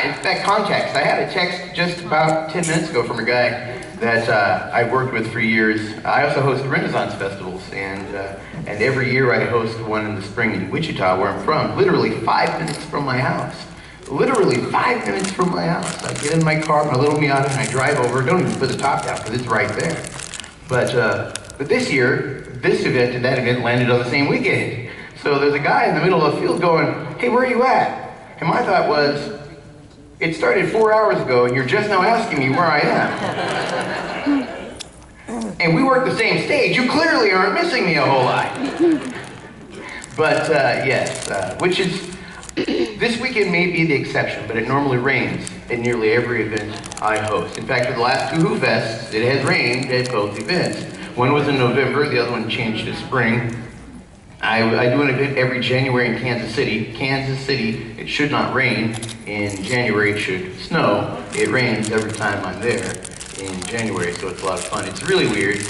that context, I had a text just about 10 minutes ago from a guy that I've worked with for years. I also host Renaissance festivals, and every year I host one in the spring in Wichita, where I'm from, literally 5 minutes from my house. Literally 5 minutes from my house. I get in my car, my little Miata, and I drive over. Don't even put the top down, because it's right there. But this year, this event and that event landed on the same weekend. So there's a guy in the middle of the field going, "Hey, where are you at?" And my thought was, it started 4 hours ago, and you're just now asking me where I am. And we work the same stage. You clearly aren't missing me a whole lot. But yes, which is, this weekend may be the exception, but it normally rains at nearly every event I host. In fact, for the last two WhoFests, it has rained at both events. One was in November, the other one changed to spring. I do an event every January in Kansas City. Kansas City, it should not rain. In January, it should snow. It rains every time I'm there in January, so it's a lot of fun. It's really weird.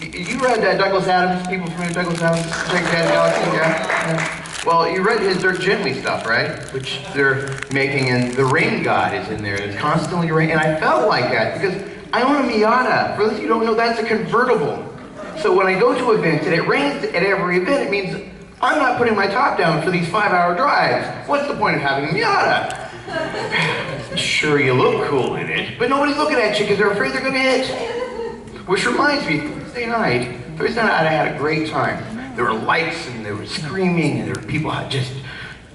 You read Douglas Adams? People familiar with Douglas Adams? Yeah. Well, you read his Dirk Gently stuff, right? Which they're making, and the rain god is in there. It's constantly raining, and I felt like that because I own a Miata. For those of you who don't know, that's a convertible. So when I go to events and it rains at every event, it means I'm not putting my top down for these 5-hour drives. What's the point of having a Miata? Sure, you look cool in it, but nobody's looking at you because they're afraid they're going to hit. Which reminds me, Thursday night I had a great time. There were lights and there was screaming and there were people just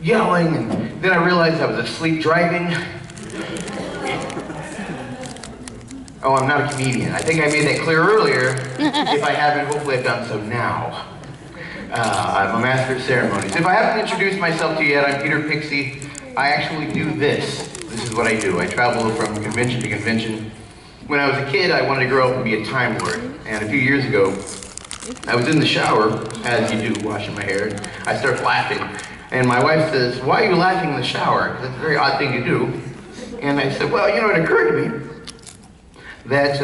yelling, and then I realized I was asleep driving. Oh, I'm not a comedian. I think I made that clear earlier. If I haven't, hopefully I've done so now. I'm a master of ceremonies. If I haven't introduced myself to you yet, I'm Peter Pixie. I actually do this. This is what I do. I travel from convention to convention. When I was a kid, I wanted to grow up and be a Time Lord. And a few years ago, I was in the shower, as you do, washing my hair. And I start laughing. And my wife says, "Why are you laughing in the shower? That's a very odd thing to do." And I said, "Well, you know, it occurred to me that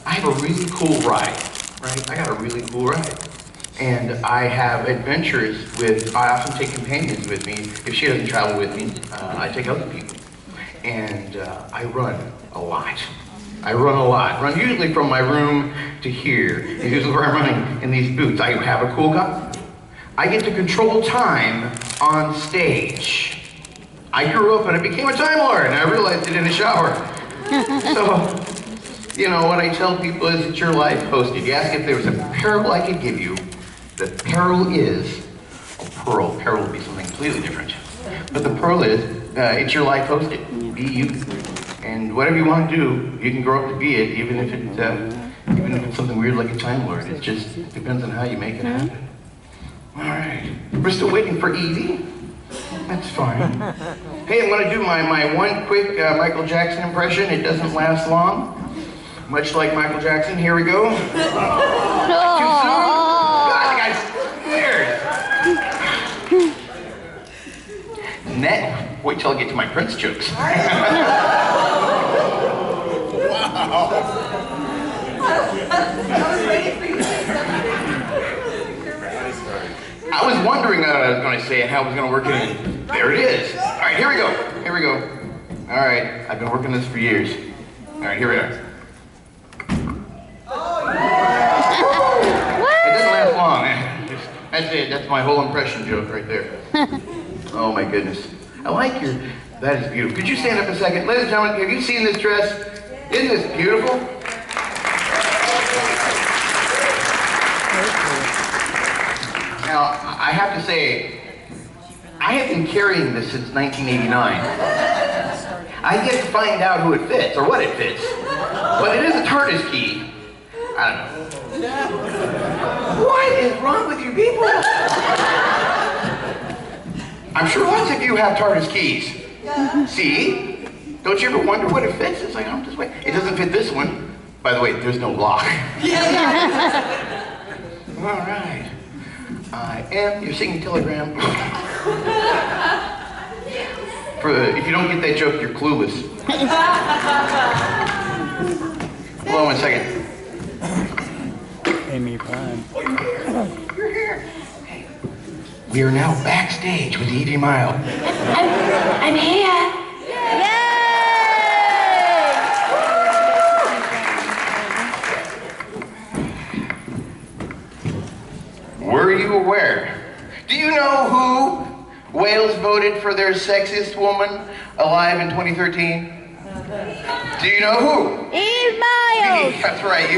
I have a really cool ride, right? I got a really cool ride. And I have adventures I often take companions with me. If she doesn't travel with me, I take other people. And I run a lot. Run usually from my room to here. And here's where I'm running in these boots. I have a cool guy. I get to control time on stage. I grew up and I became a Time Lord, and I realized it in the shower. So, you know, what I tell people is, it's your life hosted. You ask if there was a peril I could give you. The peril is a pearl. Peril would be something completely different. But the pearl is, it's your life hosted. Be you. And whatever you want to do, you can grow up to be it, even if it's something weird like a Time Lord. It just depends on how you make it happen. All right. We're still waiting for Evie. That's fine. Hey, I'm going to do my one quick Michael Jackson impression. It doesn't last long. Much like Michael Jackson. Here we go. Too soon? God, the guy's weird. Wait till I get to my Prince jokes. Wow. I was wondering what I was going to say and how I was going to work it in. There it is. All right, here we go. All right, I've been working this for years. All right, here we are. It doesn't last long. That's it. That's my whole impression joke right there. Oh my goodness. I like that is beautiful. Could you stand up a second? Ladies and gentlemen, have you seen this dress? Isn't this beautiful? Now, I have to say, I have been carrying this since 1989. I get to find out who it fits, or what it fits. But it is a Tardis key. I don't know. What is wrong with you people? I'm sure lots of you have Tardis keys. See? Don't you ever wonder what it fits? It's like, I'm just waiting. It doesn't fit this one. By the way, there's no lock. All right. I am your singing telegram. If you don't get that joke, you're clueless. Hold on one second. Amy Prime. You're here. Hey. We are now backstage with Eve Myles. I'm here. voted for their sexiest woman alive in 2013? Do you know who? Eve Myles! That's right,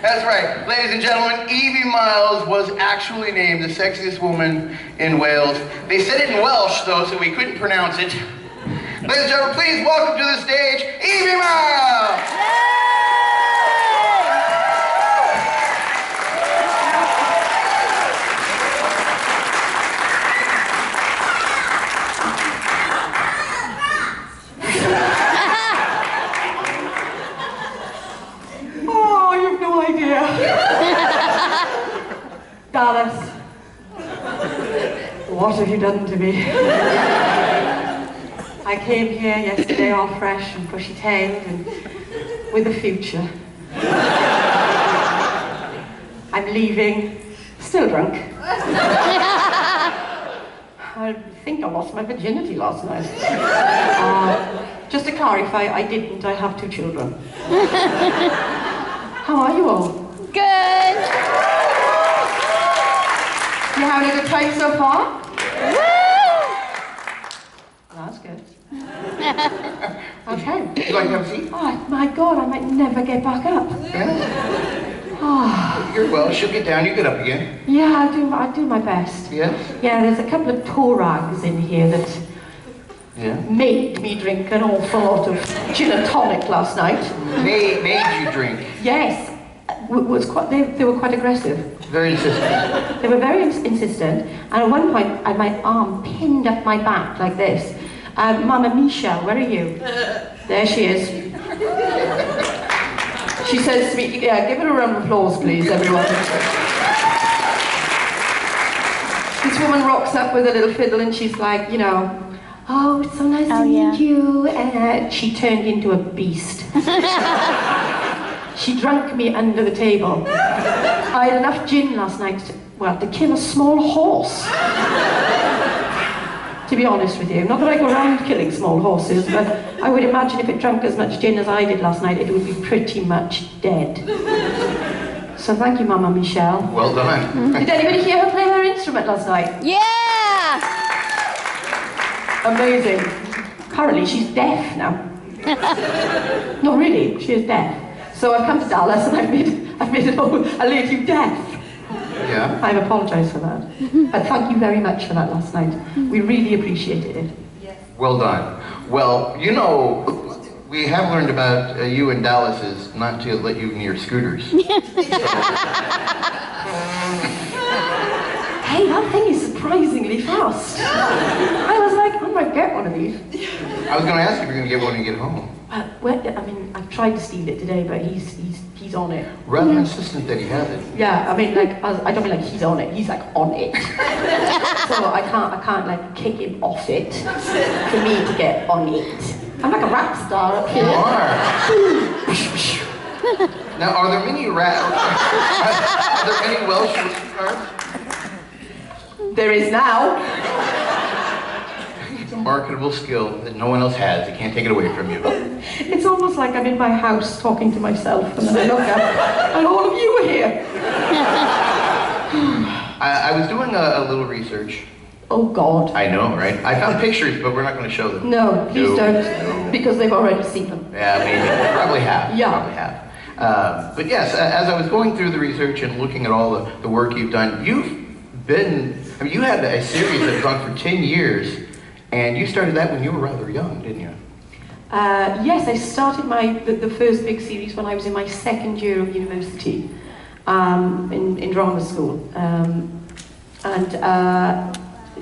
that's right. Ladies and gentlemen, Eve Myles was actually named the sexiest woman in Wales. They said it in Welsh, though, so we couldn't pronounce it. Ladies and gentlemen, please welcome to the stage, Eve Myles! Tardis, what have you done to me? I came here yesterday all fresh and bushy-tailed and with a future. I'm leaving, still drunk. I think I lost my virginity last night. Just to clarify, I didn't. I have 2 children. How are you all? Good! You having a good time so far? Woo! That's good. Okay. Would you like to have a seat? Oh my God, I might never get back up. Yeah. Oh. You're well, she'll get down, you get up again. Yeah, I do my best. Yes? Yeah, there's a couple of torags in here that made me drink an awful lot of gin and tonic last night. Made you drink? Yes. They were quite aggressive. Very insistent. They were very insistent, and at one point I had my arm pinned up my back like this. Mama Misha, where are you? There she is. She says to me, yeah, give her a round of applause, please, everyone. This woman rocks up with a little fiddle and she's like, you know, oh, it's so nice to meet you. And she turned into a beast. She drank me under the table. I had enough gin last night to kill a small horse. To be honest with you. Not that I go around killing small horses, but I would imagine if it drank as much gin as I did last night, it would be pretty much dead. So thank you, Mama Michelle. Well done. Did anybody hear her play her instrument last night? Yeah! Amazing. Apparently she's deaf now. No, really, she is deaf. So I've come to Dallas and I've made a lady deaf. Yeah. I apologise for that. But thank you very much for that last night. We really appreciated it. Well done. Well, you know, we have learned about you in Dallas is not to let you near scooters. Hey, that thing is surprisingly fast. I was like, I might get one of these. I was going to ask if you're going to get one when you get home. I mean, I've tried to steal it today, but he's on it. Rather insistent that he has it. Yeah, I mean, like, I don't mean like he's on it. He's like on it. So I can't like kick him off it for me to get on it. I'm like a rap star up here. You are. Now, are there many are there many Welsh cars? There is now. It's a marketable skill that no one else has. They can't take it away from you. It's almost like I'm in my house talking to myself, and then I look up, and all of you are here. I was doing a little research. Oh God. I know, right? I found pictures, but we're not going to show them. No, please don't, because they've already seen them. Yeah, maybe. Probably have. Yeah. Probably have. But yes, as I was going through the research and looking at all the work you've done, you had a series that gone for 10 years, and you started that when you were rather young, didn't you? Yes, I started the first big series when I was in my 2nd year of university in drama school.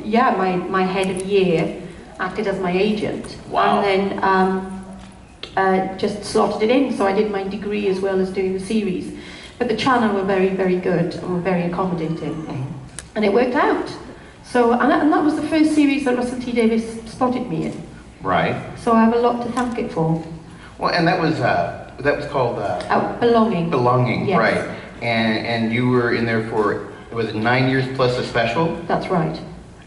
Yeah, my head of year acted as my agent. Wow. And then just slotted it in, so I did my degree as well as doing the series. But the channel were very, very good and were very accommodating. And it worked out. So, and that was the first series that Russell T Davies spotted me in. Right. So I have a lot to thank it for. Well, and that was called Belonging. Belonging, yes. right? And you were in there for, was it 9 years plus a special? That's right.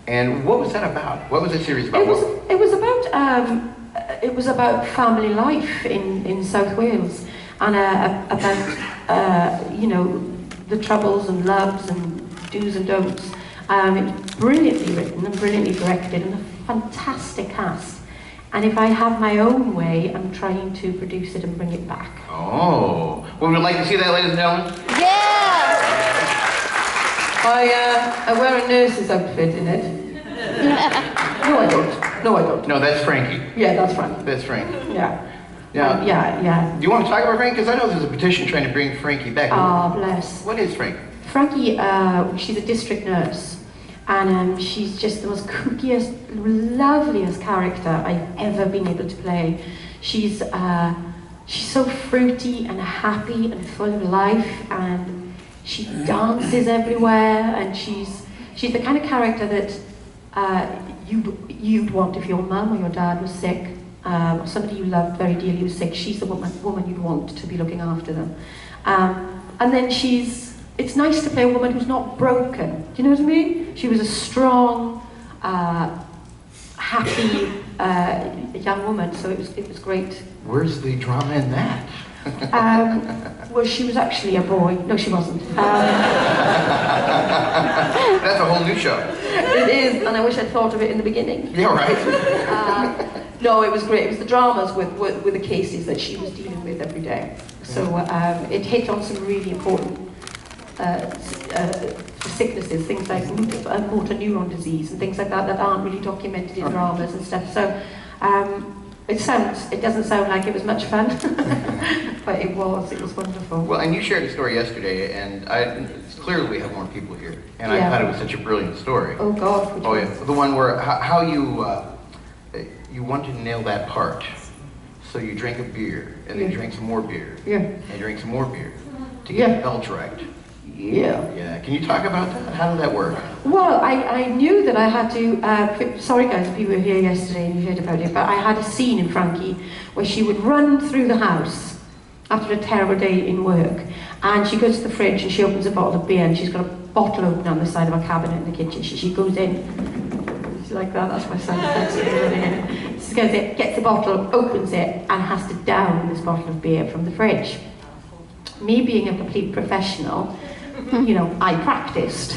And what was that about? What was the series about? It was about family life in South Wales, and about you know, the troubles and loves and do's and don'ts. It was brilliantly written and brilliantly directed, and the fantastic cast. And if I have my own way, I'm trying to produce it and bring it back. Oh, well, we'd like to see that, ladies and gentlemen. Yeah! I wear a nurse's outfit in it. No, I don't. No, I don't. No, that's Frankie. Yeah, that's Frankie. That's Frankie. Yeah. Yeah. Yeah. Do you want to talk about Frankie? Because I know there's a petition trying to bring Frankie back. Ah, bless. What is Frankie? Frankie, she's a district nurse. And she's just the most kookiest, loveliest character I've ever been able to play. She's so fruity and happy and full of life, and she dances everywhere, and she's the kind of character that you'd want if your mum or your dad was sick, or somebody you loved very dearly was sick. She's the woman you'd want to be looking after them. And then it's nice to play a woman who's not broken. Do you know what I mean? She was a strong, happy young woman, so it was great. Where's the drama in that? Well, she was actually a boy. No, she wasn't. That's a whole new show. It is, and I wish I'd thought of it in the beginning. Yeah, right. No, it was great. It was the dramas with the cases that she was dealing with every day. So it hit on some really important sicknesses, things like motor neuron disease and things like that aren't really documented in dramas and stuff. So it doesn't sound like it was much fun, but it was wonderful. Well, and you shared a story yesterday, and clearly we have more people here, and I thought it was such a brilliant story. Oh God! Oh yeah, the one where how you wanted to nail that part, so you drank a beer, and then drank some more beer, and drank some more beer to get the belch right. Yeah. Yeah. Can you talk about that? How did that work? Well, I knew that I had to, sorry guys if you were here yesterday and you heard about it, but I had a scene in Frankie where she would run through the house after a terrible day in work, and she goes to the fridge and she opens a bottle of beer, and she's got a bottle open on the side of a cabinet in the kitchen. She goes in, she's like that, that's my sound effects. She goes in, gets the bottle, opens it, and has to down this bottle of beer from the fridge. Me being a complete professional, you know, I practiced.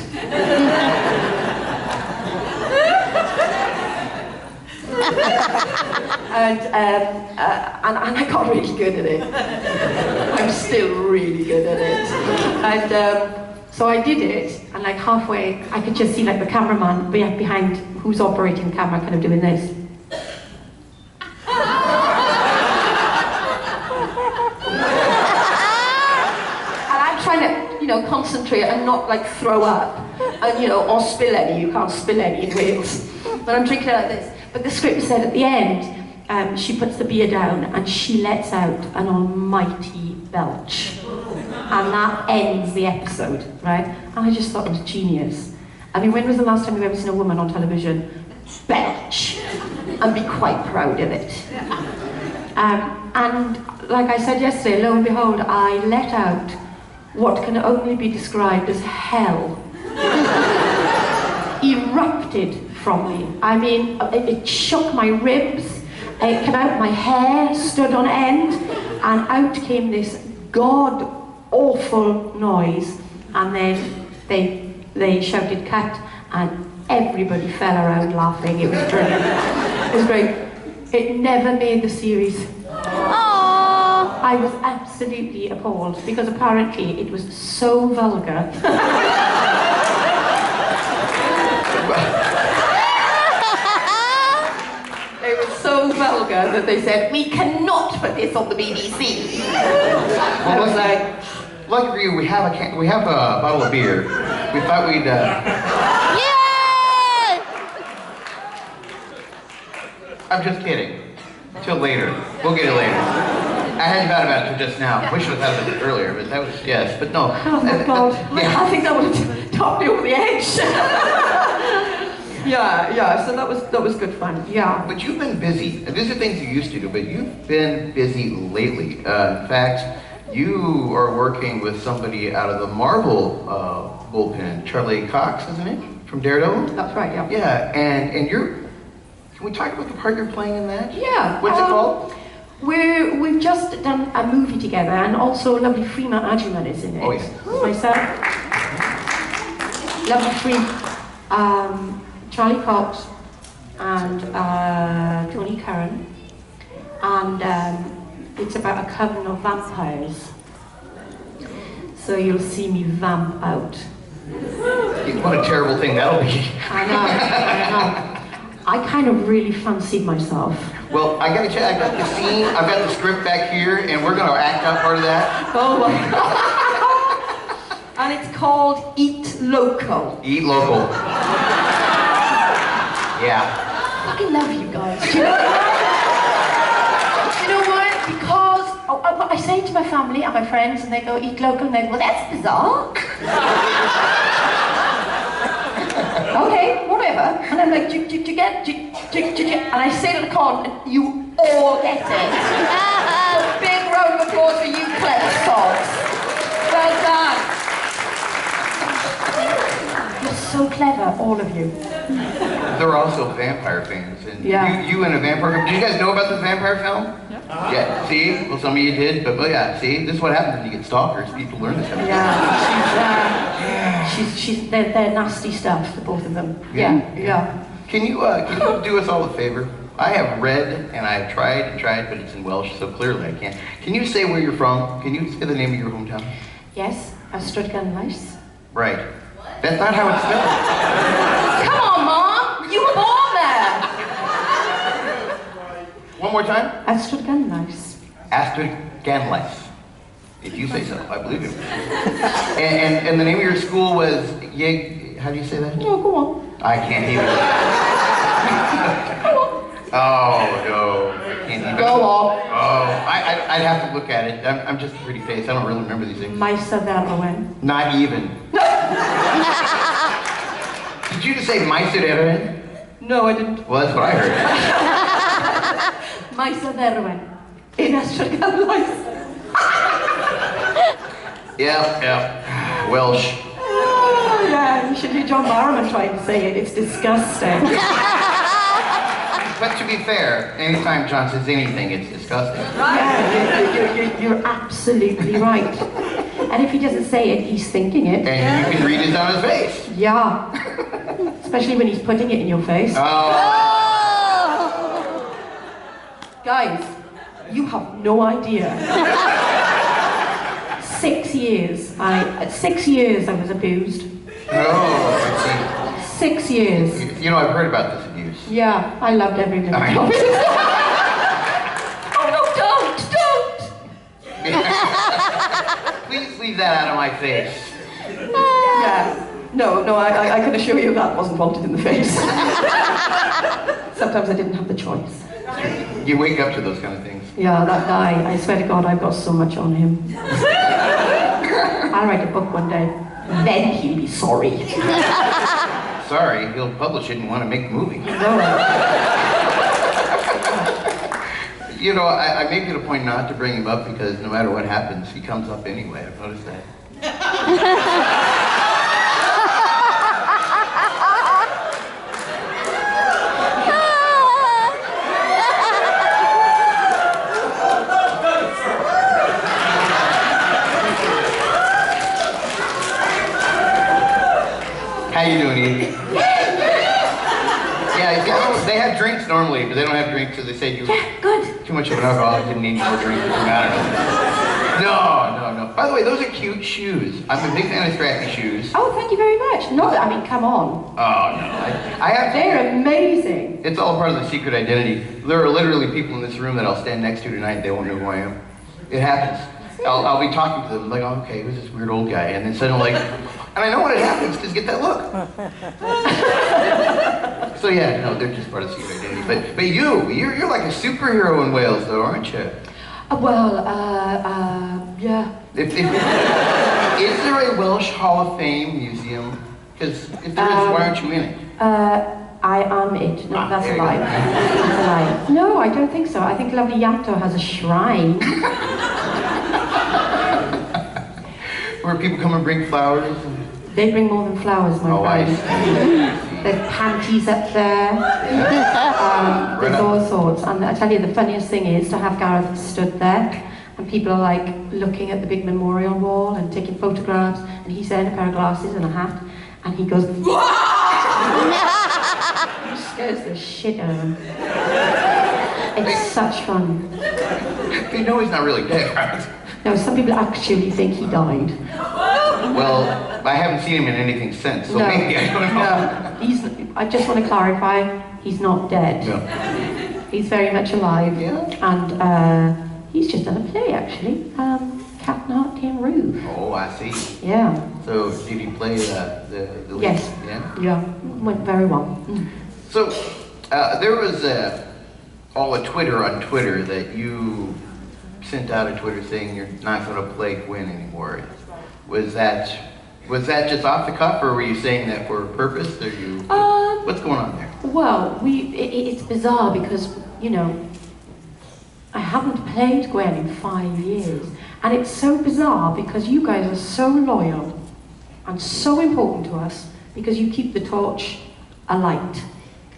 And I got really good at it. I'm still really good at it. And so I did it, and like halfway, I could just see like the cameraman behind who's operating the camera kind of doing this. Concentrate and not like throw up and or spill any. You can't spill any in Wales, but I'm drinking like this. But the script said at the end she puts the beer down and she lets out an almighty belch, and that ends the episode, right? And I just thought it was genius. I mean, when was the last time you've ever seen a woman on television belch and be quite proud of it? And like I said yesterday, lo and behold, I let out what can only be described as hell erupted from me. I mean, it shook my ribs, it came out, my hair stood on end, and out came this god-awful noise, and then they shouted cut, and everybody fell around laughing. It was brilliant. It was great. It never made the series. I was absolutely appalled, because apparently it was so vulgar. It was so vulgar that they said, we cannot put this on the BBC. I was like, lucky for you, we have a bottle of beer. We thought we'd Yay! I'm just kidding. Till later. We'll get it later. I hadn't thought about it till just now. We should have thought about it earlier, but that was, yes, but no. Oh my God. I think that would have topped me over the edge. Yeah, so that was good fun, yeah. But you've been busy. And these are things you used to do, but you've been busy lately. In fact, you are working with somebody out of the Marvel bullpen, Charlie Cox, isn't it? From Daredevil? That's right, yeah. Yeah, and you're, can we talk about the part you're playing in that? Yeah. What's it called? We've just done a movie together, and also lovely Freema Agyeman is in it. Oh, yeah. Myself. Lovely Free. Charlie Cox, and Johnny Curran, and it's about a coven of vampires. So you'll see me vamp out. What a terrible thing that'll be. I know. I kind of really fancied myself. Well, I gotta check. I got the scene. I've got the script back here, and we're gonna act out part of that. Oh my God. And it's called Eat Local. Eat local. Yeah. I fucking love you guys. Do you know why? Do you know why? Because I say it to my family and my friends, and they go, eat local, and they go, well, that's bizarre. Okay, whatever. And I'm like, do you get, and I say to the con, and you all get it. So big round of applause for you clever sods. Well done. You're so clever, all of you. They're also vampire fans. And Yeah. you and a vampire. Did you guys know about this vampire film? Yeah. See? Well, some of you did, but yeah. See, this is what happens when you get stalkers. People learn this kind of stuff. Yeah, they're nasty stuff, the both of them. Yeah. Yeah. Can you do us all a favor? I have read and I've tried, but it's in Welsh, so clearly I can't. Can you say where you're from? Can you say the name of your hometown? Yes, Ystrad. Right. That's not how it's spelled. Come on, Mom! You were born there! One more time. Ystrad. Astrid Ganlife. If you say so, I believe you. And the name of your school was how do you say that? No, go on. I can't even. Oh no, I can't even. Go on. Oh, I'd have to look at it. I'm just a pretty face. I don't really remember these things. Mysaderwen. Not even. Did you just say Mysaderwen? No, I didn't. Well, that's what I heard. Mysaderwen. In Ystrad. Yeah. Welsh. Oh, yeah, you should hear John Barrowman trying to say it. It's disgusting. But to be fair, anytime John says anything, it's disgusting. Yeah, you're absolutely right. And if he doesn't say it, he's thinking it. And you can read it on his face. Yeah. Especially when he's putting it in your face. Oh. Guys, you have no idea. 6 years. 6 years I was abused. No. 6 years. You know, I've heard about this abuse. Yeah, I loved every minute of it. Oh no, don't! Please leave that out of my face. Yeah. No, I can assure you that wasn't wanted in the face. Sometimes I didn't have the choice. You wake up to those kind of things. Yeah, that guy, I swear to God, I've got so much on him. I'll write a book one day. Then he'll be sorry. Sorry, he'll publish it and want to make the movie. No. You know, I make it a point not to bring him up because no matter what happens, he comes up anyway. I've noticed that. How you doing, Eve? Yeah, they have drinks normally, but they don't have drinks, so they say you Good. too much of an alcoholic, didn't need more drink. I don't know. No. By the way, those are cute shoes. I'm a big fan of strappy shoes. Oh, thank you very much. No, I mean, come on. Oh, no. I have. They're amazing. It's all part of the secret identity. There are literally people in this room that I'll stand next to tonight and they won't know who I am. It happens. I'll be talking to them like, oh, okay, who's this weird old guy? And then suddenly, and I know what it happens because get that look. So yeah, no, they're just part of the secret identity. But you're like a superhero in Wales, though, aren't you? Yeah. Is there a Welsh Hall of Fame museum? Because if there is, why aren't you in it? I am it. No, that's a lie. That's a lie. No, I don't think so. I think lovely Yanto has a shrine. Where people come and bring flowers? They bring more than flowers, my friend. There's panties up there. There's all sorts. And I tell you, the funniest thing is to have Gareth stood there, and people are like looking at the big memorial wall and taking photographs, and he's there in a pair of glasses and a hat, and he goes, "Whoa!" scares the shit out of them. It's such fun. You know he's not really dead, right? No, some people actually think he died. Well, I haven't seen him in anything since, so maybe I don't know. No, I just want to clarify, he's not dead. No. He's very much alive. Yeah. And he's just done a play, actually. Captain Heart Tin Roof. Oh, I see. Yeah. So, did he play the lead? Yes. Yeah? Yeah, went very well. Mm. So, there was all a Twitter on Twitter that you sent out a Twitter saying you're not going to play Gwen anymore. Was that just off the cuff, or were you saying that for a purpose? Or you? What's going on there? Well, it's bizarre because, you know, I haven't played Gwen in 5 years. And it's so bizarre because you guys are so loyal and so important to us because you keep the torch alight,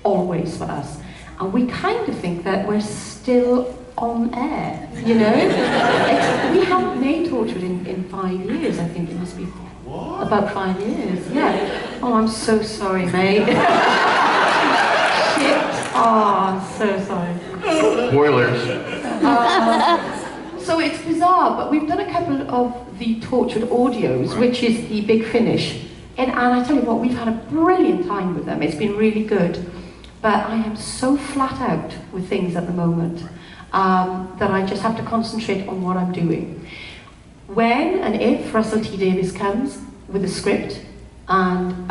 always for us. And we kind of think that we're still on air, you know? We haven't made Torchwood in 5 years, I think it must be about 5 years, yeah. Oh, I'm so sorry, mate. Shit. Oh, I'm so sorry. Spoilers. So it's bizarre, but we've done a couple of the Torchwood audios, which is the big finish. And I tell you what, we've had a brilliant time with them. It's been really good. But I am so flat out with things at the moment that I just have to concentrate on what I'm doing. When and if Russell T Davies comes with a script and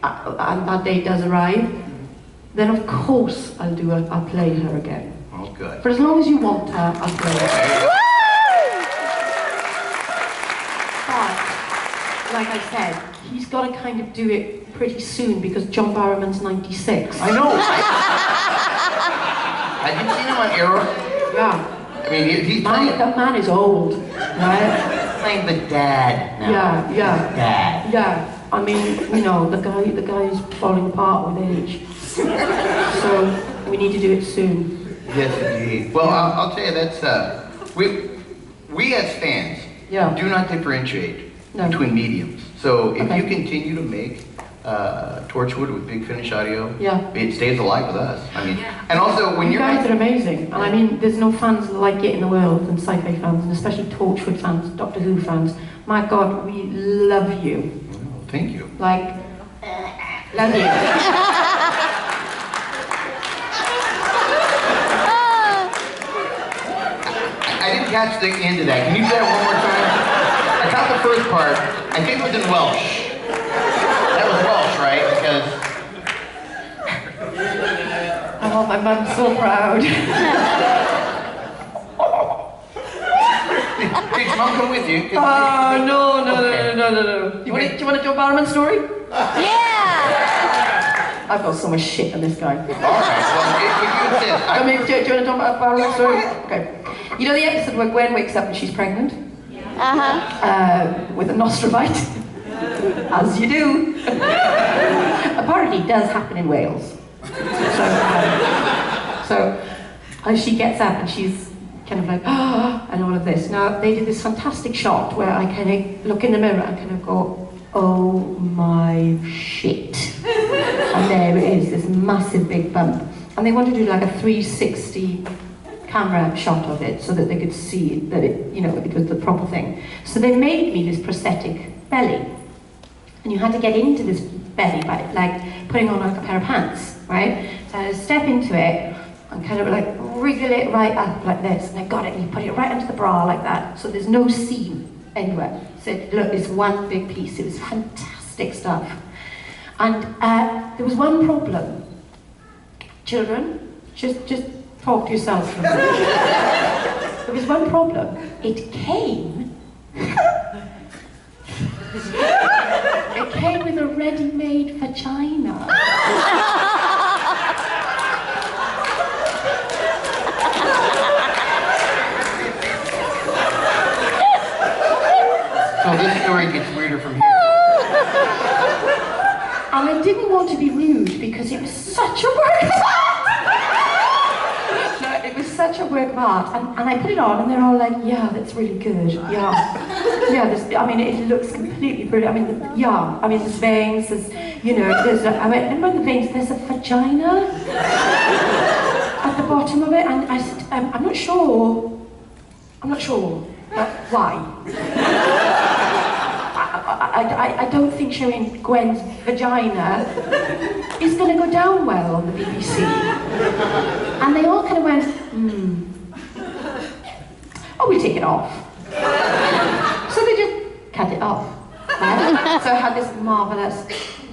that date does arrive, then of course I'll play her again. Oh, good. For as long as you want her, I'll play her. But, like I said, he's got to kind of do it pretty soon because John Barrowman's 96. I know. Have you seen him on Arrow? Yeah. I mean, he's playing... That man is old, right? Playing the dad now. Yeah. Dad. Yeah. I mean, you know, the guy is falling apart with age. So we need to do it soon. Yes, indeed. Well, I'll tell you, that's we as fans do not differentiate between mediums. So if you continue to make Torchwood with Big Finish audio, it stays alive with us. I mean, and also when you guys are amazing. And I mean, there's no fans like it in the world than sci-fi fans, and especially Torchwood fans, Doctor Who fans. My God, we love you. Oh, thank you. Like, love you. I didn't catch the end of that. Can you say that one more time? I caught the first part. I think it was in Welsh. That was Welsh, right? Because... Oh, my mum's so proud. Did your mum come with you? Oh, no. Do you want a Joe Barrowman story? Yeah! I've got so much shit on this guy. All right, well, if you insist. Do you want to Joe Barrowman story? Okay. You know the episode where Gwen wakes up and she's pregnant? With a nostrovite? As you do. Apparently it does happen in Wales. So she gets up and she's kind of like, and all of this. Now, they did this fantastic shot where I kind of look in the mirror and kind of go, oh my shit. And there it is, this massive big bump. And they wanted to do like a 360 camera shot of it so that they could see that it, you know, it was the proper thing. So they made me this prosthetic belly. And you had to get into this belly by like putting on like a pair of pants, right? So I had to step into it and kind of like wriggle it right up like this. And I got it and you put it right into the bra like that. So there's no seam anywhere. So look, it's one big piece. It was fantastic stuff. And there was one problem. Children, just talk to yourselves for a minute. There was one problem. It came with a ready-made vagina. So this story gets weirder from here. And I didn't want to be rude because it was such a work of art. No, it was such such a work of art. And I put it on and they're all like, yeah, that's really good. Yeah. Yeah, I mean, it looks completely brilliant. I mean, yeah, I mean, there's veins, there's, you know, I mean, and one of the veins, there's a vagina at the bottom of it. And I said, I'm not sure, but why? I don't think showing Gwen's vagina is going to go down well on the BBC. And they all kind of went, oh, we'll take it off. So they just cut it off. Right? So I had this marvellous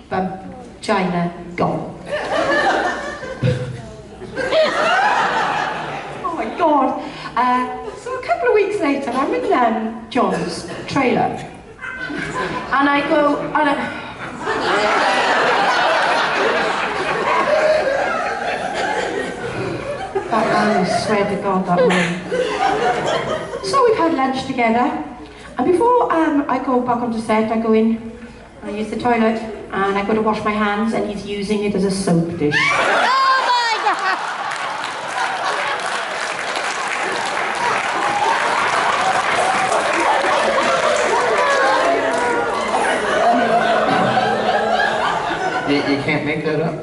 vagina gone. Oh my God. So a couple of weeks later, I'm in John's trailer. And I go, that man, I swear to God, that man. So we've had lunch together, and before I go back onto set, I go in, I use the toilet, and I go to wash my hands, and he's using it as a soap dish. You can't make that up?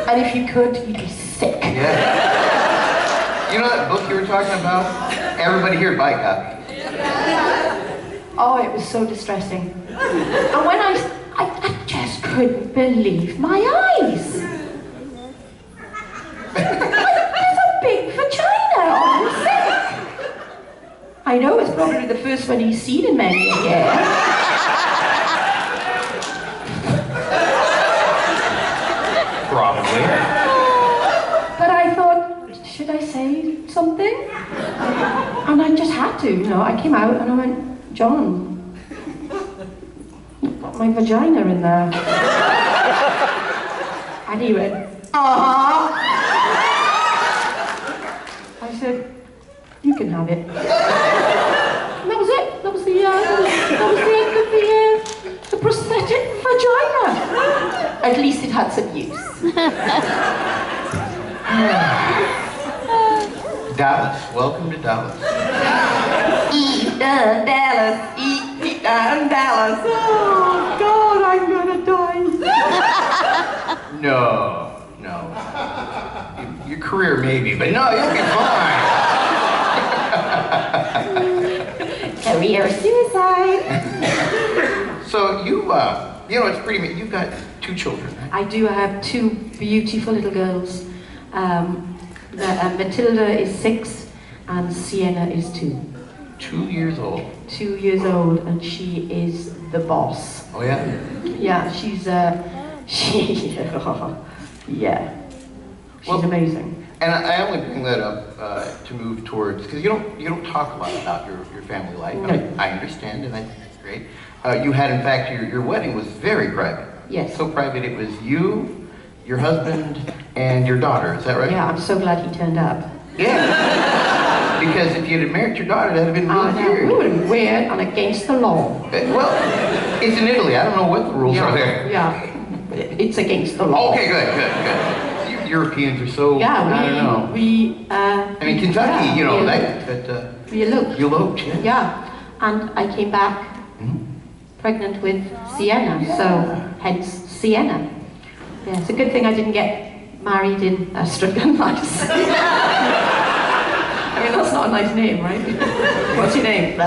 And if you could, you'd be sick. Yeah. You know that book you were talking about? Everybody here buy a copy. Oh, it was so distressing. And when I just couldn't believe my eyes. There's a big vagina on the set. I know, it's probably the first one he's seen in many a year. Probably. But I thought, should I say something? And I just had to, you know. I came out and I went, John, you've got my vagina in there. And he went, uh-huh. I said, you can have it. And that was it. That was the end of the prosthetic vagina. At least it had some use. Dallas, welcome to Dallas. Eve done Dallas, Eve done Dallas. Oh God, I'm gonna die. No. Your career maybe, but no, you'll be fine. Career suicide. So you know, it's pretty. You've got 2 children, right? I do. I have 2 beautiful little girls. Matilda is 6 and Sienna is 2. 2 years old. 2 years old, and she is the boss. Oh yeah. Yeah, she's amazing. And I only bring that up to move towards, because you don't talk a lot about your family life. No. I understand, and I think it's great. You had, in fact, your wedding was very private. Yes. So private, it was you, your husband, and your daughter. Is that right? Yeah, I'm so glad he turned up. Yeah. Because if you'd have married your daughter, that'd have been really weird. We would have been weird and against the law. Well, it's in Italy. I don't know what the rules are there. Yeah, it's against the law. Okay, good. Europeans are so, I don't know. I mean, Kentucky, yeah, you know, we eloped. You eloped, yeah. Yeah, and I came back pregnant with Sienna, so hence Sienna. Yeah, it's a good thing I didn't get married in Strickland Nice. I mean, that's not a nice name, right? What's your name?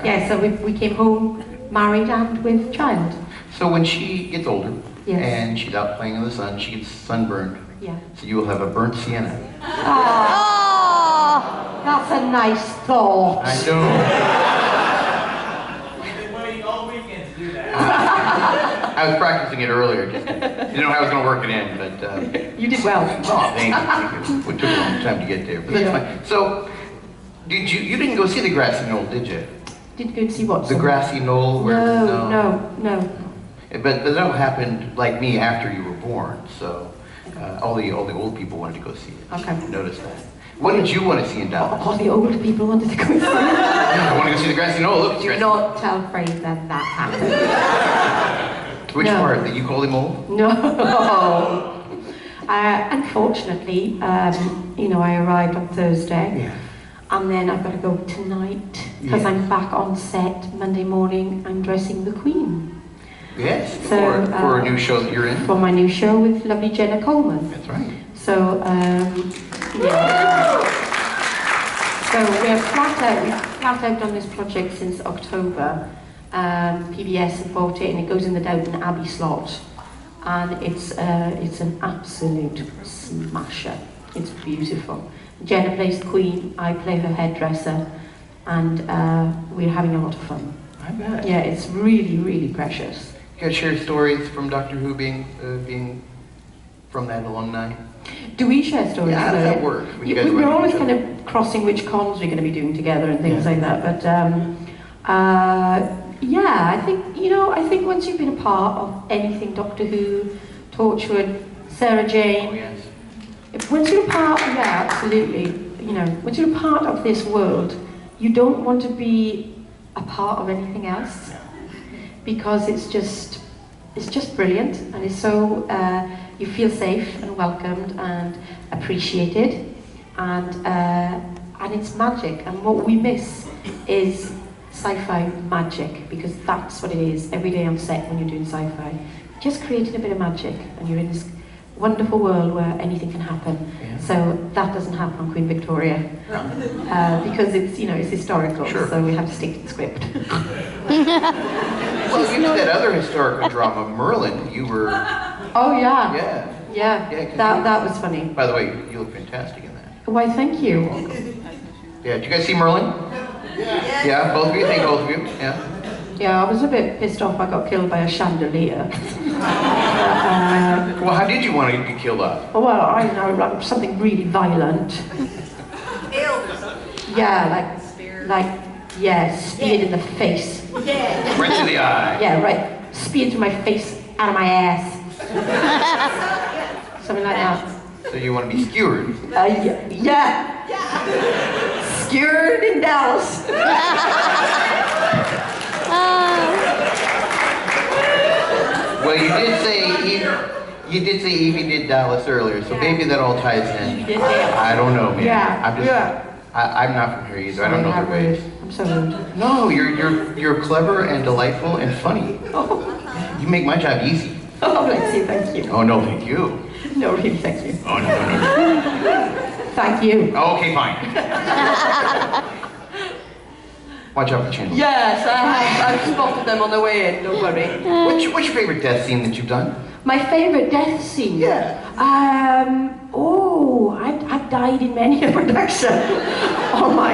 Yeah, so we came home married and with child. So when she gets older, yes, and she's out playing in the sun, she gets sunburned. Yeah. So you will have a burnt sienna. Oh, that's a nice thought. I know. We've been waiting all weekend to do that. I was practicing it earlier. Just didn't know how I was going to work it in, but. You did well. Oh, thank you. It took a long time to get there, but that's fine. So, you didn't go see the grassy knoll, did you? Did you go see what? The grassy knoll? Where, No. But that happened like me after you were born, so all the old people wanted to go see it. Okay. Notice that. What did you want to see in Dallas? All the old people wanted to go see it. I want to go see the grassy knoll. Look, it's Do grassy. not tell Fraser that happened. Which No. part? That you call him old? No. Unfortunately, you know, I arrived on Thursday. Yeah. And then I've got to go tonight because Yeah. I'm back on set Monday morning. I'm dressing the Queen. Yes, So, for a new show that you're in. For my new show with lovely Jenna Coleman. That's right. So, yeah. So we're we've flat out on this project since October. PBS have bought it and it goes in the Downton Abbey slot. And it's an absolute smasher. It's beautiful. Jenna plays the Queen, I play her hairdresser, and we're having a lot of fun. I bet. Yeah, it's really, really precious. You guys share stories from Doctor Who being from that alumni? Do we share stories? Yeah, how does that work? when you guys run We're into always each kind other? of crossing which cons we're going to be doing together and things Yeah. like that. But yeah, I think once you've been a part of anything Doctor Who, Torchwood, Sarah Jane, Oh, yes. once you're a part, yeah, absolutely. You know, once you're a part of this world, you don't want to be a part of anything else because it's just brilliant, and it's so you feel safe and welcomed and appreciated, and it's magic. And what we miss is sci-fi magic, because that's what it is every day on set when you're doing sci-fi. Just creating a bit of magic, and you're in this wonderful world where anything can happen. Yeah. So that doesn't happen on Queen Victoria because it's, you know, it's historical. Sure. So we have to stick to the script. Well, you did that other historical drama, Merlin. You were, Oh yeah, yeah. yeah. Yeah, 'cause That was funny. By the way, you look fantastic in that. Why? Thank you. Yeah, did you guys see Merlin? Yeah, both of you? Think both of you? Yeah. Yeah, I was a bit pissed off. I got killed by a chandelier. Well, how did you want to get killed off? Well, I don't know, like something really violent. Yeah, speared in the face. Right to the eye. Yeah, right. Speared through my face, out of my ass. Something like that. So you want to be skewered? Yeah. Skewered in Dallas. Well, you did say Evie did Dallas earlier, so maybe that all ties in. I don't know, man. Yeah, I'm not from here either. I don't know their ways. I'm so rude. No, you're clever and delightful and funny. You make my job easy. Oh, let's see, thank you. Oh no, thank you. No, really, thank you. Oh no. Thank you. Oh, okay, fine. Watch out for the channel. Yes, I've spotted them on the way in, don't worry. What's your favorite death scene that you've done? My favourite death scene? Yeah. I've died in many a production. Oh my,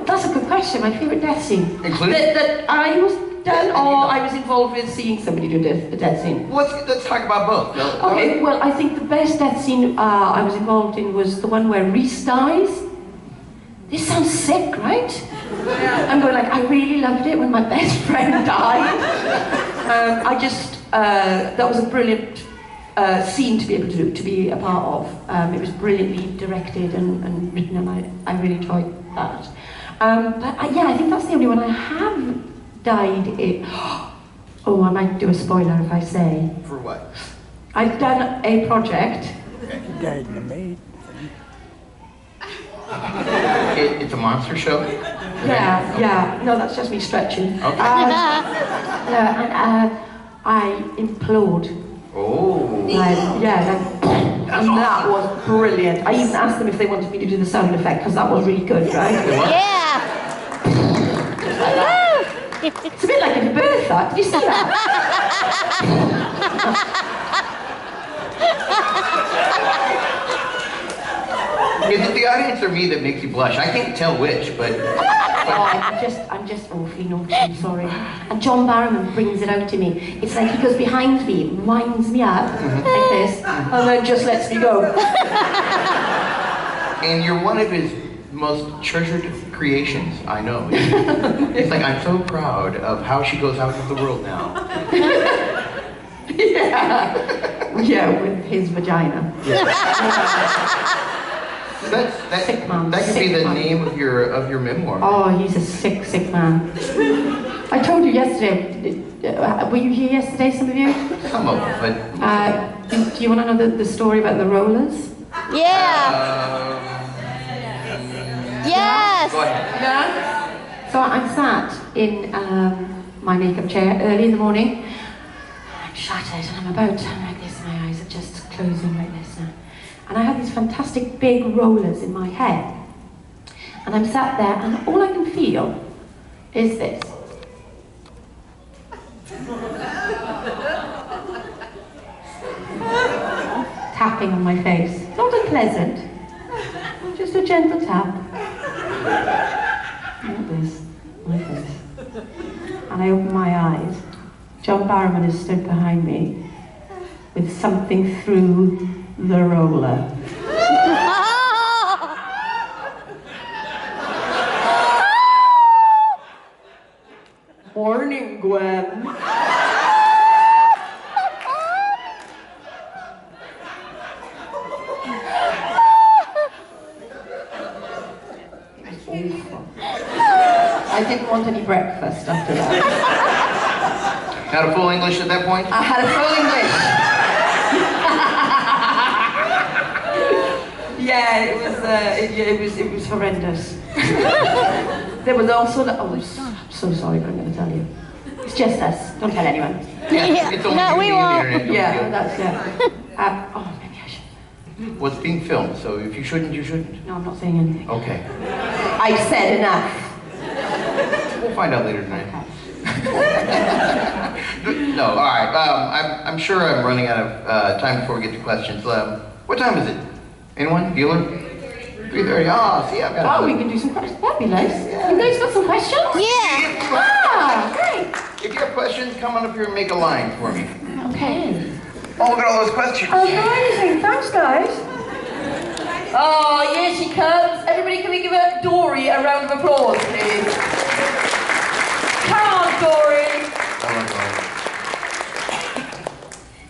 that's a good question. My favourite death scene. Including? That I was done, or I was involved with seeing somebody do a death scene. Let's talk about both. Okay, well, I think the best death scene I was involved in was the one where Reese dies. This sounds sick, right? I'm going like, I really loved it when my best friend died. That was a brilliant scene to be able to be a part of. It was brilliantly directed and written, and I really enjoyed that. Yeah, I think that's the only one I have died in. Oh, I might do a spoiler if I say. For what? I've done a project. Died in the maid. It's a monster show? Yeah. No, that's just me stretching. Okay. I implode. Oh. That was brilliant. I even asked them if they wanted me to do the sound effect because that was really good, right? Yeah. It's a bit like a birth, that. Did you see that? Is it the audience or me that makes you blush? I can't tell which, but I'm just awfully naughty, I'm sorry. And John Barrowman brings it out to me. It's like he goes behind me, winds me up like this, and then just lets me go. and you're one of his most treasured creations, I know. It's like, I'm so proud of how she goes out into the world now. Yeah, with his vagina. That Sick man. could be Sick the man. name of your memoir. Oh, he's a sick, sick man. I told you yesterday, were you here yesterday, some of you? Some of them, but Do you want to know the story about the rollers? Yeah. Yes. Go ahead. Yeah. So I'm sat in my makeup chair early in the morning. I'm shattered and I'm like this. My eyes are just closing like this now. And I have these fantastic big rollers in my head. And I'm sat there and all I can feel is this. Tapping on my face. Not unpleasant. Just a gentle tap. Like this. Like this. And I open my eyes. John Barrowman is stood behind me with something through the roller. Morning, Gwen. I didn't want any breakfast after that. Had a full English at that point? I had a full English. Yeah, it was horrendous. There was also, I'm so sorry, but I'm going to tell you. It's just us. Don't tell anyone. Yeah, it's only No, we on the won't. internet. Don't Yeah, feel it. that's maybe I should. Well, it's being filmed, so if you shouldn't, you shouldn't. No, I'm not saying anything. Okay. I've said enough. We'll find out later tonight. No, all right. I'm sure I'm running out of time before we get to questions. What time is it? Anyone? Bueller? 3:30. Oh, see, I've got. Oh, we can do some questions. That'd be nice. You guys got some questions? Yeah. Ah, great. If you have questions, come on up here and make a line for me. Okay. Oh, look at all those questions. Amazing. Thanks, guys. Oh, here she comes. Everybody, can we give Dory a round of applause, please? Come on, Dory. Oh, my God.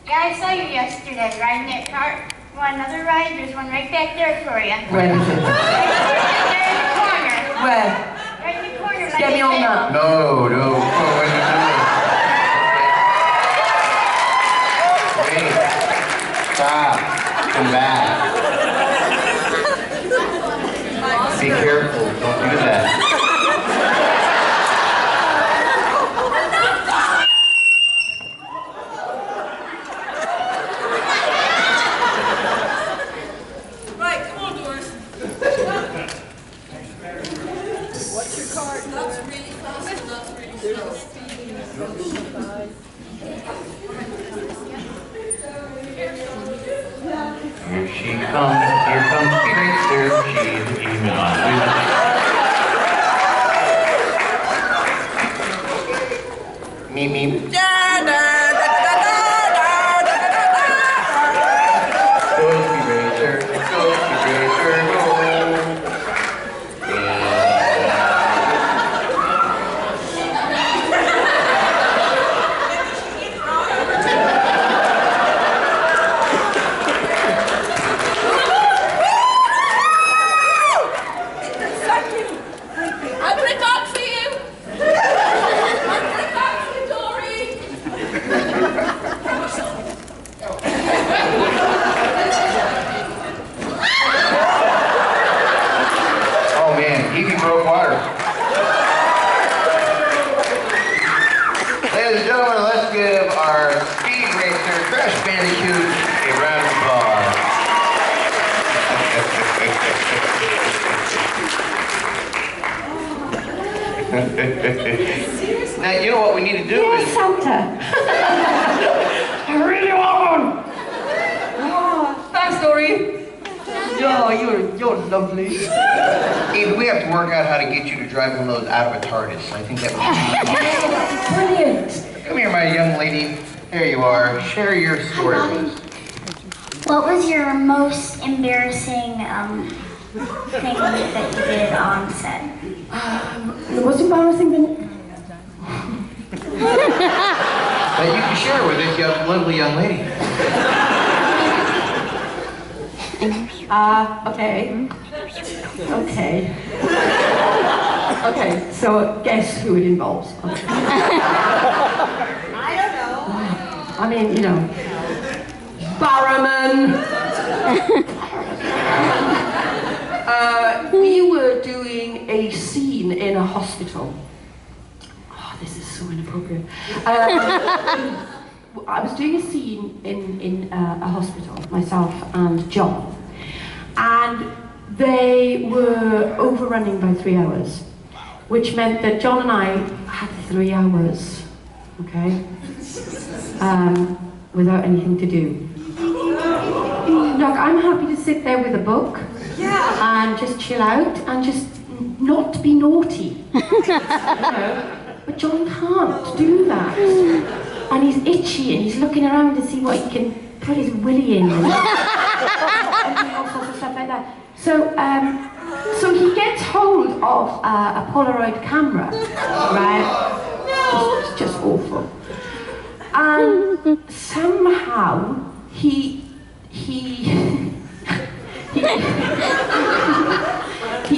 Yeah, I saw you yesterday riding that cart. Want another ride? There's one right back there for you. Where is it? Right there in the corner. Where? Right in the corner. Get me on that. No. Oh, wait, wait. Stop. Come back. Be careful. Don't do that. Right, come on, Doris. What's your card? That's really fast and that's really slow. Here she comes. Here comes Tracer. She's Eve Myles. Me. Ghosty Racer. Ghosty Racer. Go. I put a dog for you. I put a dog for you, Dory. Oh man, Evie broke water. Ladies and gentlemen, let's give our speed racer, Crash Bandicoot, a round of applause. Now, you know what we need to do Yes, is... Santa. I really want one. Oh, thanks, Dory. Oh, you're lovely. Eve, we have to work out how to get you to drive one of those out of a Tardis. I think that would be Brilliant. Come here, my young lady. There you are. Share your story with us. What was your most embarrassing thing that you did on set? The most embarrassing thing. That you can share with this lovely young lady. Okay. Okay, so guess who it involves. I don't know. I mean, you know, Barrowman. We were doing a scene in a hospital. Oh, this is so inappropriate. I was doing a scene in a hospital, myself and John, and they were overrunning by 3 hours, which meant that John and I had 3 hours, okay, without anything to do. Look, I'm happy to sit there with a book and just chill out and just not be naughty, you know? But John can't do that. And he's itchy and he's looking around to see what he can put his willy in and all sorts of stuff like that. So, so he gets hold of a Polaroid camera, right? It's just awful. And somehow he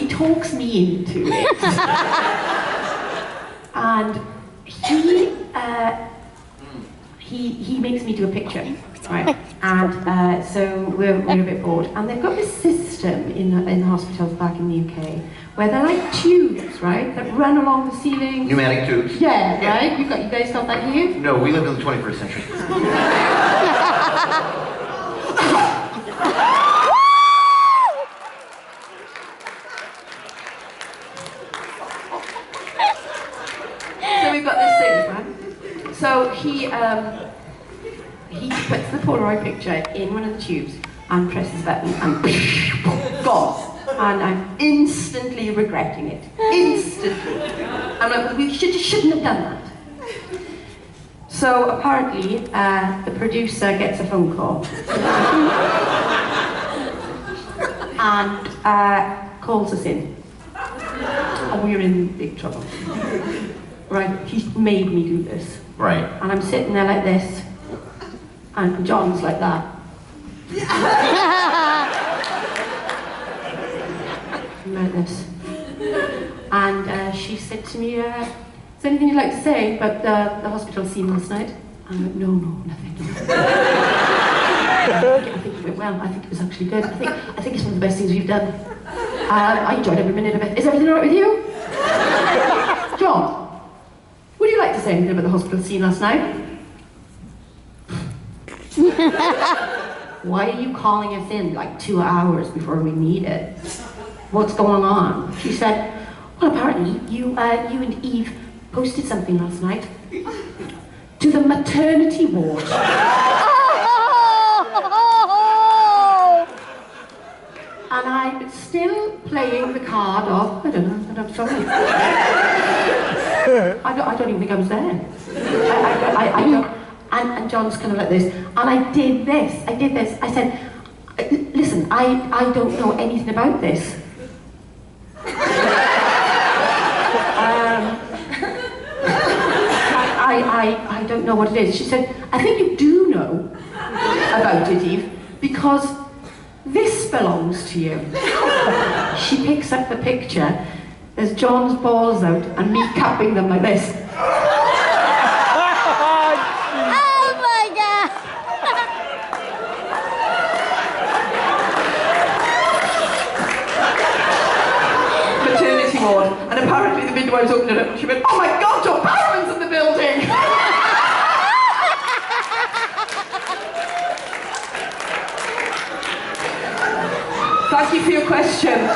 talks me into it. And he makes me do a picture, right? And so we're a bit bored. And they've got this system in the hospitals back in the UK where they're like tubes, right, that run along the ceiling. Pneumatic tubes. Yeah, right? You guys got that here? No, we live in the 21st century. So we've got this thing, right? So he puts the Polaroid picture in one of the tubes and presses a button and gone. And I'm instantly regretting it. Instantly. I'm like, we shouldn't have done that. So apparently, the producer gets a phone call. And calls us in. And we're in big trouble. Right, he's made me do this. Right. And I'm sitting there like this, and John's like that. Like this. And she said to me, is there anything you'd like to say about the hospital scene last night? I'm like, no, nothing. I think it went well. I think it was actually good. I think it's one of the best things we've done. I enjoyed every minute of it. Is everything all right with you? John? Would you like to say anything about the hospital scene last night? Why are you calling us in like 2 hours before we need it? What's going on? She said, well, apparently you and Eve posted something last night to the maternity ward. And I'm still playing the card of, I don't know, but I'm sorry. I don't even think I was there. I don't. And John's kind of like this. And I did this. I said, listen, I don't know anything about this. I don't know what it is. She said, I think you do know about it, Eve, because this belongs to you. She picks up the picture. There's John's balls out and me cupping them like this. Oh my God! Maternity ward. And apparently the midwives opened it up and she went, oh my God, John Barrowman's in the building! Thank you for your question.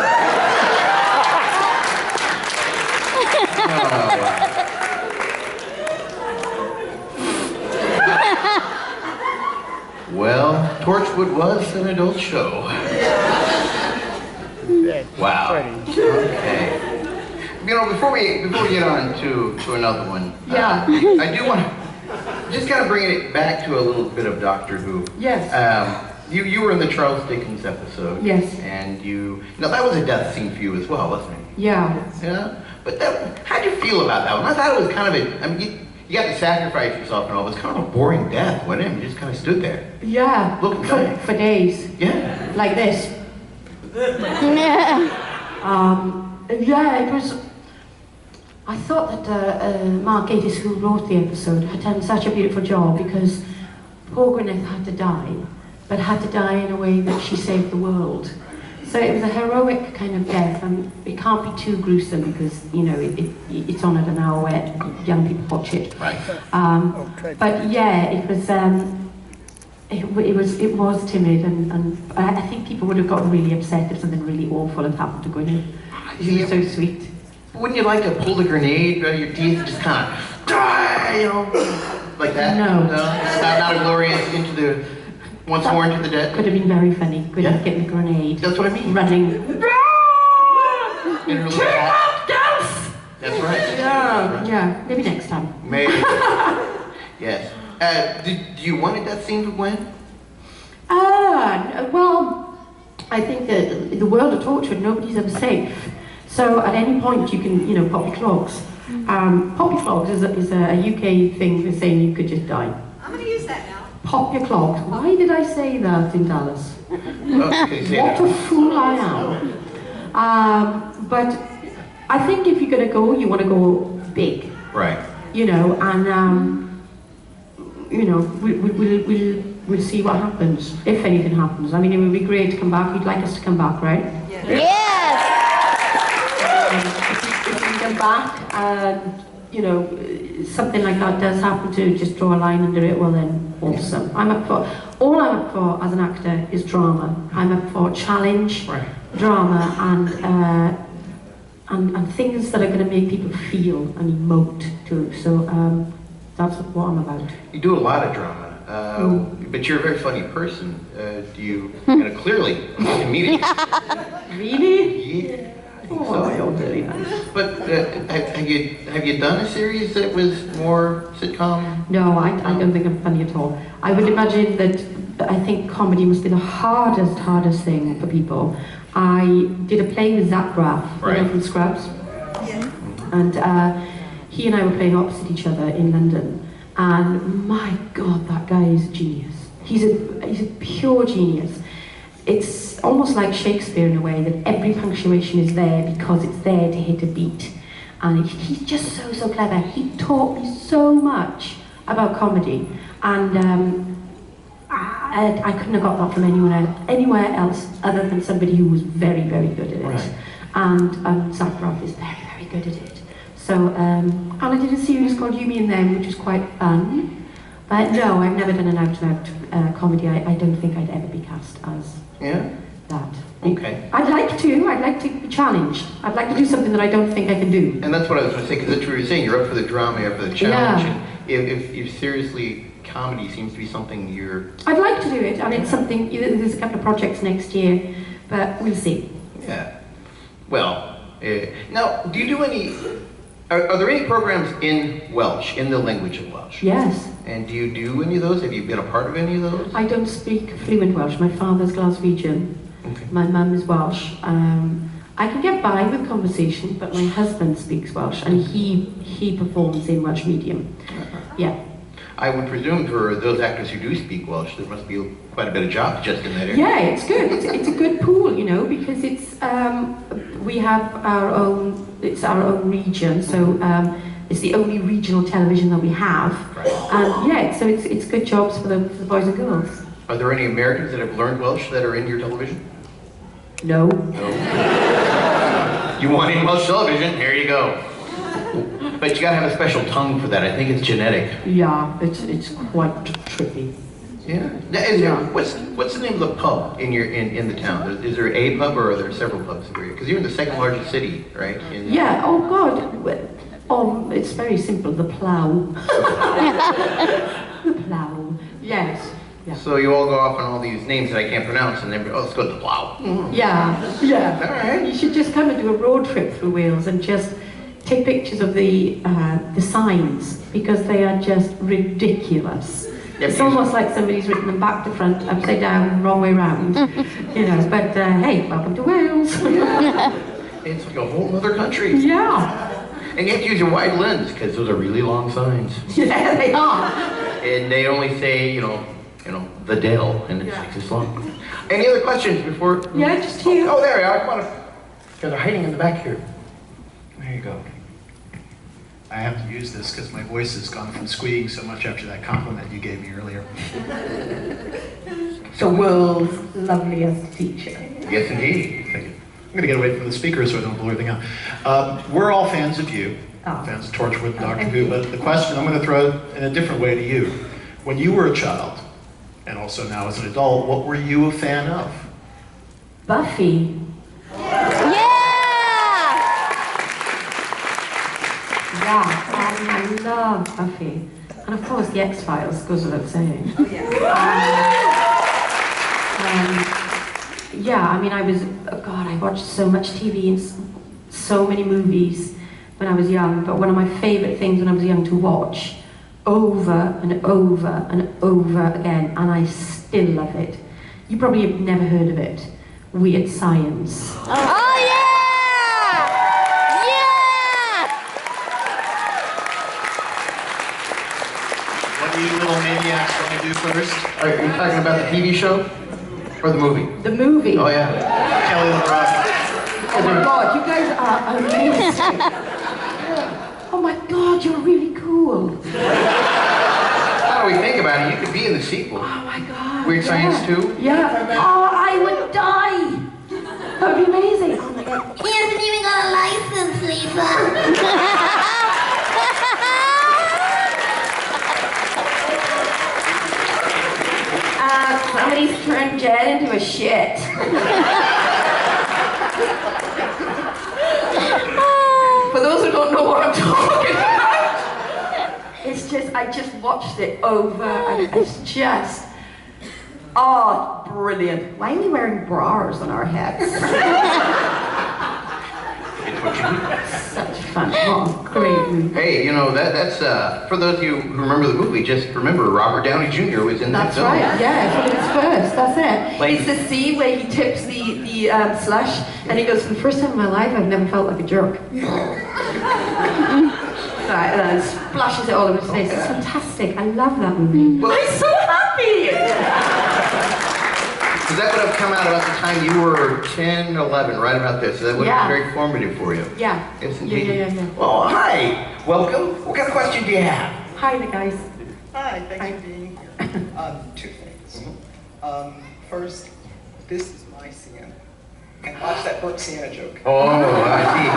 Well, Torchwood was an adult show. Wow. Okay. You know, before we get on to another one, Yeah. I do want to just kind of bring it back to a little bit of Doctor Who. Yes. You were in the Charles Dickens episode. Yes. And that was a death scene for you as well, wasn't it? Yeah. Yeah. But how'd you feel about that one? I thought it was kind of you got to sacrifice yourself and all. It was kind of a boring death, wasn't it? You just kind of stood there. Yeah. Looking for days. Yeah. Like this. Yeah, it was. I thought that Mark Gatiss, who wrote the episode, had done such a beautiful job because poor Gwyneth had to die, but had to die in a way that she saved the world. So it was a heroic kind of death, and it can't be too gruesome because, you know, it's on at an hour where young people watch it. Right. But yeah, it was timid, and I think people would have gotten really upset if something really awful had happened to Gwyneth. She was so sweet. Wouldn't you like to pull the grenade out of your teeth and just kind of die, you know, like that? No. Not a glorious into the once more into the dead. Could have been very funny. Gwyneth Yeah. getting the grenade. That's what I mean. Running. In her little hat. That's right. Yeah. Maybe next time. Maybe. Yes. Do you want a death scene for Gwen? Well, I think that in the world of Torchwood, nobody's ever safe. So at any point you can, you know, pop your clogs. Pop your clogs is a UK thing for saying you could just die. I'm going to use that now. Pop your clogs. Why did I say that in Dallas? Okay, What a fool I am. But I think if you're going to go, you want to go big. Right. You know, and you know, we'll see what happens, if anything happens. I mean, it would be great to come back. You'd like us to come back, right? Yes! If we come back and, you know, something like that does happen to just draw a line under it, well then, awesome. All I'm up for as an actor is drama. I'm up for challenge, Right. drama, and things that are going to make people feel and emote too. So that's what I'm about. You do a lot of drama, but you're a very funny person. Do you, you know, clearly, immediately. Really? Yeah. I think Oh, you're really nice. But have you done a series that was more sitcom? No, I don't think I'm funny at all. I would imagine that I think comedy must be the hardest thing for people. I did a play with Zach Braff, Right. you know, from Scrubs, and he and I were playing opposite each other in London. And my God, that guy is a genius. He's a pure genius. It's almost like Shakespeare in a way, that every punctuation is there because it's there to hit a beat. And he's just so clever. He taught me so much about comedy. And I couldn't have got that from anywhere else other than somebody who was very good at it. Right. And Zach Braff is very good at it. So, and I did a series called You, Me and Them, which was quite fun. But no, I've never done an out-and-out comedy. I don't think I'd ever be cast as that. Okay. I'd like to be challenged. I'd like to do something that I don't think I can do. And that's what I was going to say, because that's what you were saying. You're up for the drama, you're up for the challenge. Yeah. And if seriously, comedy seems to be something you're... I'd like to do it, and it's something, there's a couple of projects next year, but we'll see. Yeah. Well, now, do you do any... Are there any programs in Welsh, in the language of Welsh? Yes. And do you do any of those? Have you been a part of any of those? I don't speak fluent Welsh. My father's Glaswegian. Okay. My mum is Welsh. I can get by with conversation, but my husband speaks Welsh, and he performs in Welsh medium. Yeah. I would presume for those actors who do speak Welsh, there must be quite a bit of job just in that area. Yeah, it's good. It's a good pool, you know, because it's we have our own. It's our own region, so it's the only regional television that we have. Right. And yeah, so it's good jobs for the boys and girls. Are there any Americans that have learned Welsh that are in your television? No. No. You want in Welsh television? Here you go. But you gotta have a special tongue for that. I think it's genetic. Yeah, it's quite tricky. Yeah. Now, what's the name of the pub in the town? Is there a pub or are there several pubs? Because you're in the second largest city, right? Yeah. Oh God. Oh, it's very simple. The Plough. The Plough. Yes. Yeah. So you all go off on all these names that I can't pronounce, and then let's go to the Plough. Yeah. Yeah. All right. You should just come and do a road trip through Wales and just take pictures of the signs, because they are just ridiculous. Yep. It's almost like somebody's written them back to front, upside down, wrong way round. You know, but hey, welcome to Wales. It's like a whole other country. Yeah. And you have to use your wide lens, because those are really long signs. Yeah, they are. And they only say, you know, the Dell, and it's like this long. Any other questions before? Yeah, just here. Oh, there we are. Come on. They're hiding in the back here. There you go. I have to use this because my voice has gone from squeaking so much after that compliment you gave me earlier. the world's loveliest teacher. Yes, indeed. Thank you. I'm going to get away from the speaker so I don't blow everything out. We're all fans of you, Oh. fans of Torchwood and Doctor Thank Who, you. but the question I'm going to throw it in a different way to you. When you were a child, and also now as an adult, what were you a fan of? Buffy. Yeah! Yeah, I love Buffy. And of course, the X-Files goes without saying. Oh, yeah. Yeah, I mean, I watched so much TV and so many movies when I was young, but one of my favorite things when I was young to watch over and over and over again, and I still love it. You probably have never heard of it. Weird Science. Oh, yeah! Yeah! What do you little maniacs want to do first? Are you talking about the TV show or the movie? The movie. Oh yeah. Kelly LeBron. Oh my God, you guys are amazing. Oh my God, you're really cool. How do we think about it? You could be in the sequel. Oh my God. Weird Science 2? Yeah. Oh, I would die. That would be amazing. Oh my God. He hasn't even got a license, Lisa. Somebody's turned Jed into a shit. For those who don't know what I'm talking about, it's just, I just watched it over and it's just, oh, brilliant. Why are we wearing bras on our heads? It's what you do. Such fun. Oh, great movie. Hey, you know, that's, for those of you who remember the movie, just remember Robert Downey Jr. was in that That's film. right, yeah, it's one of his first, that's it. It's the scene where he tips the slush and he goes, for the first time in my life, I've never felt like a jerk. Right, and then splashes it all over his face. It's fantastic, I love that movie. Well- I'm so happy! So that would have come out about the time you were 10, 11, right about this. So that would have been very formative for you. Yeah. Yes, Yeah, indeed. yeah. Well, hi. Welcome. What kind of question do you have? Hi there, guys. Hi, thanks for being here. Two things. First, this is my Sienna. And watch that Burke Sienna joke. Oh, I see.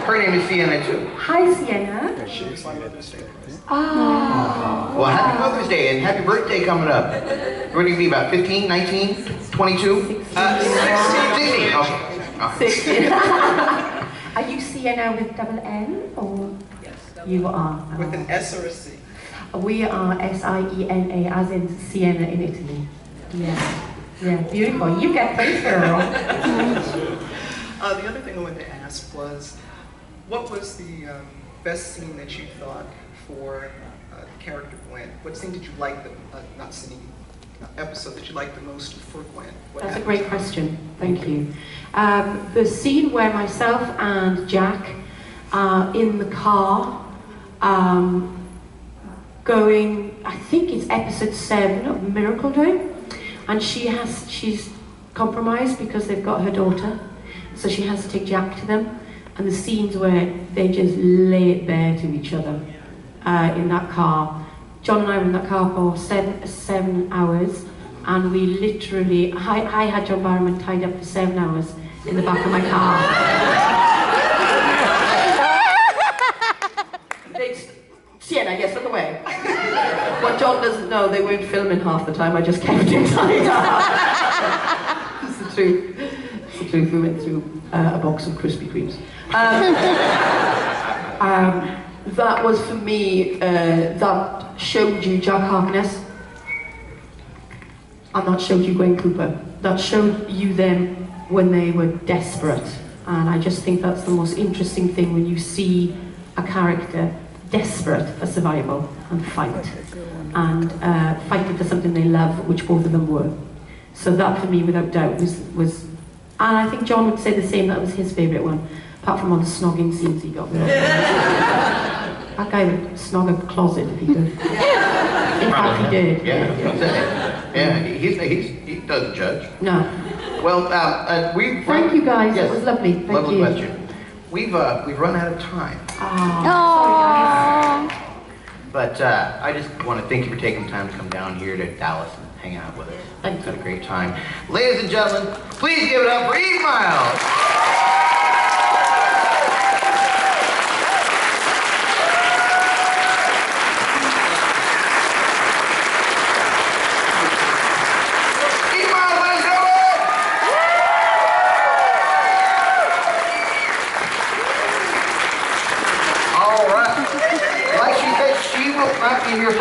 Her name is Sienna, too. Hi, Sienna. She was my Mother's Day present. Oh. Well, happy Mother's Day and happy birthday coming up. What do you be, about 15, 19, 22? 16. Okay. Oh. 16. Are you Sienna with double N or? Yes. You are. With an S or a C. We are S-I-E-N-A, as in Siena in Italy. Yeah. Yeah, beautiful. You get this, girl. The other thing I wanted to ask was, what was the best scene that you thought for the character Gwen? What scene did you like not scene, episode that you liked the most for Gwen? What That's a happened? great question. Thank you. The scene where myself and Jack are in the car, going, I think it's episode 7 of Miracle Day, and she's compromised because they've got her daughter, so she has to take Jack to them, and the scenes where they just lay it bare to each other in that car. John and I were in that car for 7 hours, and we literally, I had John Barrowman tied up for 7 hours in the back of my car. Sienna, yes, look away. What John doesn't know, they weren't filming half the time, I just kept him tied up. It's the truth. It's the truth, we went through a box of Krispy Kremes. That was for me, that showed you Jack Harkness, and that showed you Gwen Cooper. That showed you them when they were desperate. And I just think that's the most interesting thing when you see a character desperate for survival and fight. And fighting for something they love, which both of them were. So that for me, without doubt, was and I think John would say the same, that was his favourite one, apart from all the snogging scenes he got. That guy would snog a closet if he could. In fact, he did. Yeah, he doesn't judge. No. Well, Thank you guys, Yes, that was lovely. Thank lovely you. question. We've run out of time, Oh. but I just want to thank you for taking the time to come down here to Dallas and hanging out with us. Had a great time. Ladies and gentlemen, please give it up for Eve Myles. All right. Like she said, she will not be here.